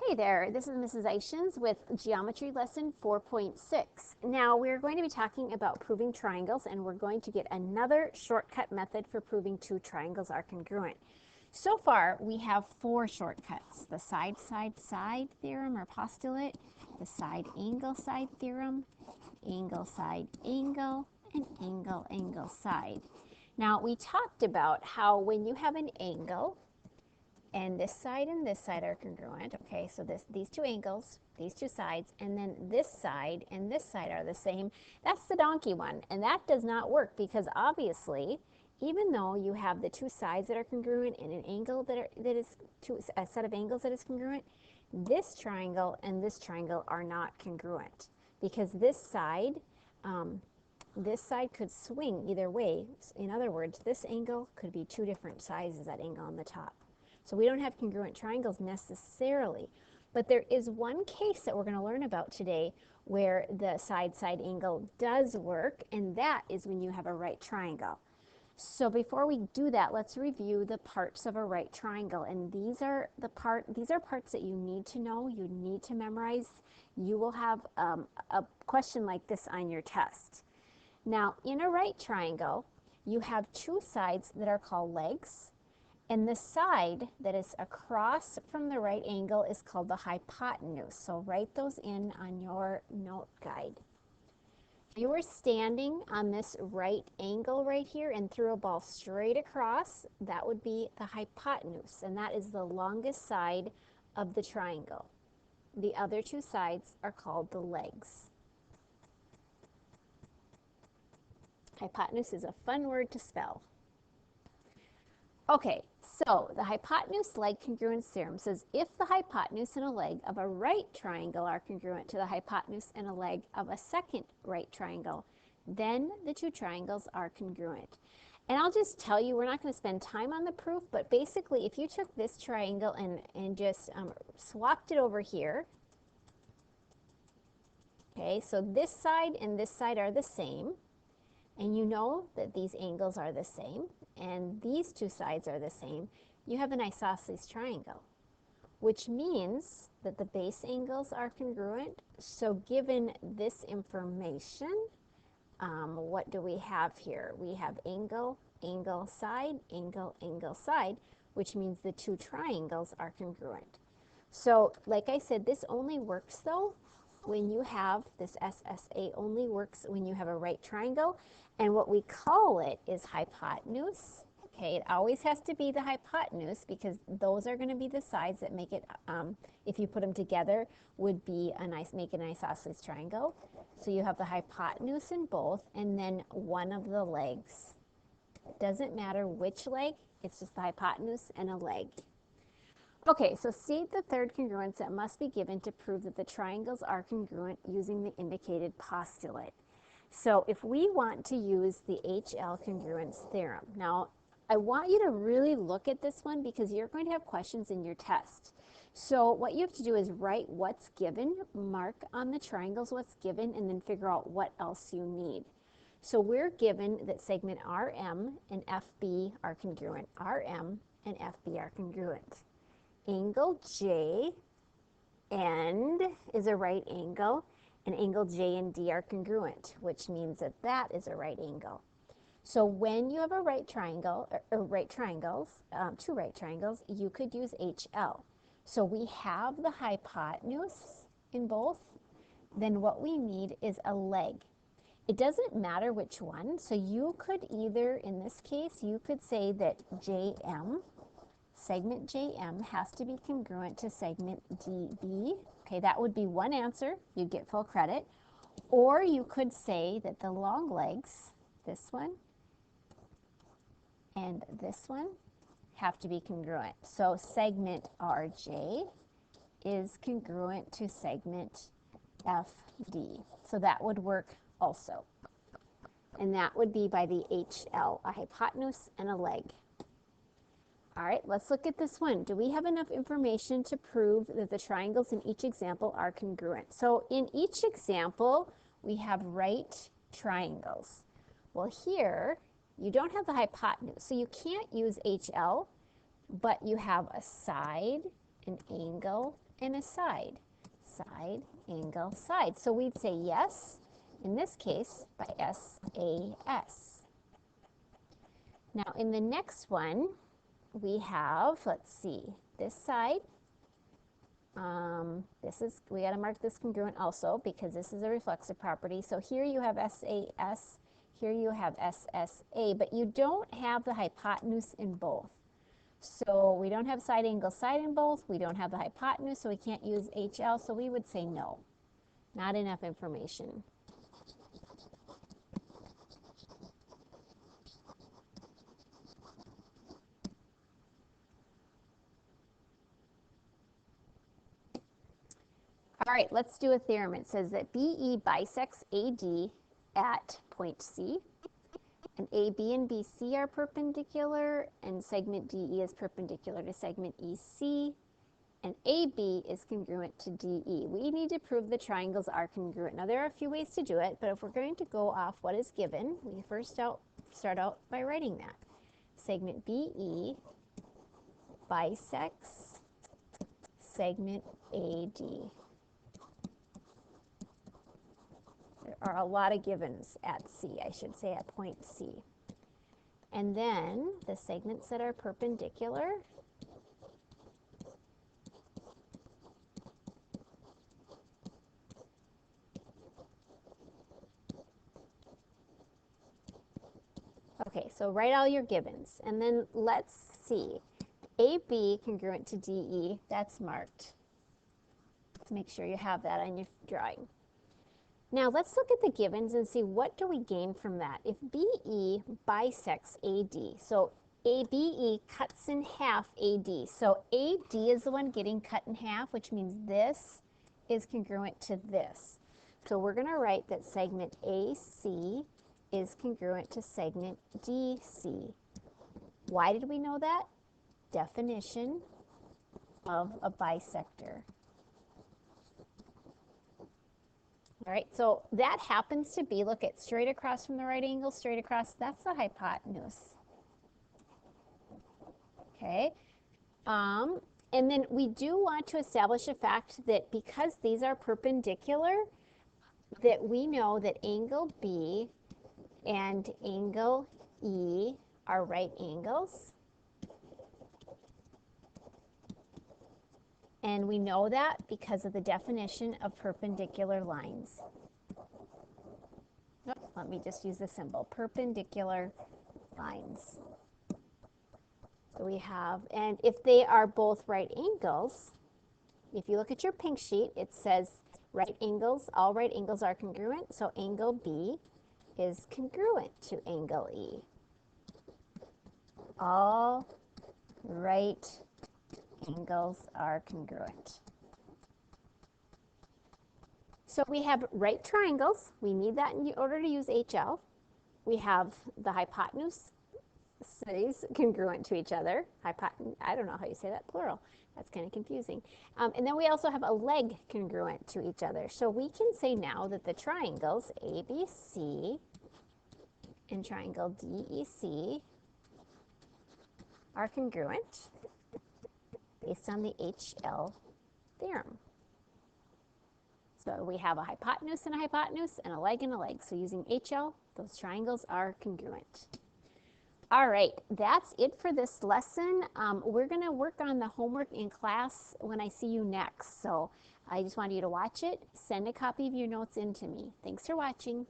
Hey there, this is Mrs. Eischens with Geometry Lesson 4.6. Now we're going to be talking about proving triangles, and we're going to get another shortcut method for proving two triangles are congruent. So far we have four shortcuts: the side-side-side theorem or postulate, the side-angle-side theorem, angle-side-angle, and angle-angle-side. Now we talked about how when you have an angle, and this side and this side are congruent, okay, so these two angles, these two sides, and then this side and this side are the same. That's the donkey one, and that does not work because obviously, even though you have the two sides that are congruent and an angle a set of angles that is congruent, this triangle and this triangle are not congruent because this side could swing either way. In other words, this angle could be two different sides of that angle on the top. So we don't have congruent triangles necessarily, but there is one case that we're going to learn about today where the side-side angle does work, and that is when you have a right triangle. So before we do that, let's review the parts of a right triangle, and these are parts that you need to know, you need to memorize. You will have a question like this on your test. Now, in a right triangle, you have two sides that are called legs, and the side that is across from the right angle is called the hypotenuse. So write those in on your note guide. If you were standing on this right angle right here and threw a ball straight across, that would be the hypotenuse, and that is the longest side of the triangle. The other two sides are called the legs. Hypotenuse is a fun word to spell. Okay, so the hypotenuse-leg congruence theorem says if the hypotenuse and a leg of a right triangle are congruent to the hypotenuse and a leg of a second right triangle, then the two triangles are congruent. And I'll just tell you, we're not going to spend time on the proof, but basically if you took this triangle and just swapped it over here, okay, so this side and this side are the same, and you know that these angles are the same, and these two sides are the same, you have an isosceles triangle, which means that the base angles are congruent. So given this information, what do we have here? We have angle, angle, side, angle, angle, side, which means the two triangles are congruent. So like I said, this only works though when you have this SSA only works when you have a right triangle, and what we call it is hypotenuse. Okay, it always has to be the hypotenuse because those are going to be the sides that make it, if you put them together, would be make an isosceles triangle. So you have the hypotenuse in both, and then one of the legs. It doesn't matter which leg, it's just the hypotenuse and a leg. Okay, so state the third congruence that must be given to prove that the triangles are congruent using the indicated postulate. So if we want to use the HL congruence theorem, now I want you to really look at this one because you're going to have questions in your test. So what you have to do is write what's given, mark on the triangles what's given, and then figure out what else you need. So we're given that segment RM and FB are congruent. RM and FB are congruent. Angle J and is a right angle, and angle J and D are congruent, which means that that is a right angle. So when you have a right triangle, or right triangles, two right triangles, you could use HL. So we have the hypotenuse in both. Then what we need is a leg. It doesn't matter which one. So you could either, in this case, you could say that JM, segment JM has to be congruent to segment DB. Okay, that would be one answer. You'd get full credit. Or you could say that the long legs, this one and this one, have to be congruent. So segment RJ is congruent to segment FD. So that would work also. And that would be by the HL, a hypotenuse and a leg. All right, let's look at this one. Do we have enough information to prove that the triangles in each example are congruent? So in each example, we have right triangles. Well, here, you don't have the hypotenuse, so you can't use HL, but you have a side, an angle, and a side. Side, angle, side. So we'd say yes, in this case, by SAS. Now in the next one, we have, let's see, this side. We got to mark this congruent also because this is a reflexive property. So here you have SAS, here you have SSA, but you don't have the hypotenuse in both. So we don't have side angle side in both. We don't have the hypotenuse, so we can't use HL. So we would say no, not enough information. All right, let's do a theorem. It says that BE bisects AD at point C, and AB and BC are perpendicular, and segment DE is perpendicular to segment EC, and AB is congruent to DE. We need to prove the triangles are congruent. Now, there are a few ways to do it, but if we're going to go off what is given, we first start out by writing that. Segment BE bisects segment AD. There are a lot of givens at C, I should say at point C. And then the segments that are perpendicular Okay, so write all your givens. And then let's see. AB congruent to DE, that's marked. Let's make sure you have that on your drawing. Now let's look at the givens and see what do we gain from that. If BE bisects AD, so ABE cuts in half AD. So AD is the one getting cut in half, which means this is congruent to this. So we're going to write that segment AC is congruent to segment DC. Why did we know that? Definition of a bisector. All right, so that happens to be, look at straight across from the right angle, straight across, that's the hypotenuse. Okay, and then we do want to establish a fact that because these are perpendicular, that we know that angle B and angle E are right angles. And we know that because of the definition of perpendicular lines. Oh, let me just use the symbol, perpendicular lines. So we have, and if they are both right angles, if you look at your pink sheet, it says right angles, all right angles are congruent, so angle B is congruent to angle E. All right angles are congruent. So we have right triangles. We need that in order to use HL. We have the hypotenuse is congruent to each other. I don't know how you say that, plural. That's kind of confusing. And then we also have a leg congruent to each other. So we can say now that the triangles ABC and triangle DEC are congruent based on the HL theorem. So we have a hypotenuse and a leg and a leg. So using HL, those triangles are congruent. All right, that's it for this lesson. We're going to work on the homework in class when I see you next. So I just wanted you to watch it. Send a copy of your notes in to me. Thanks for watching.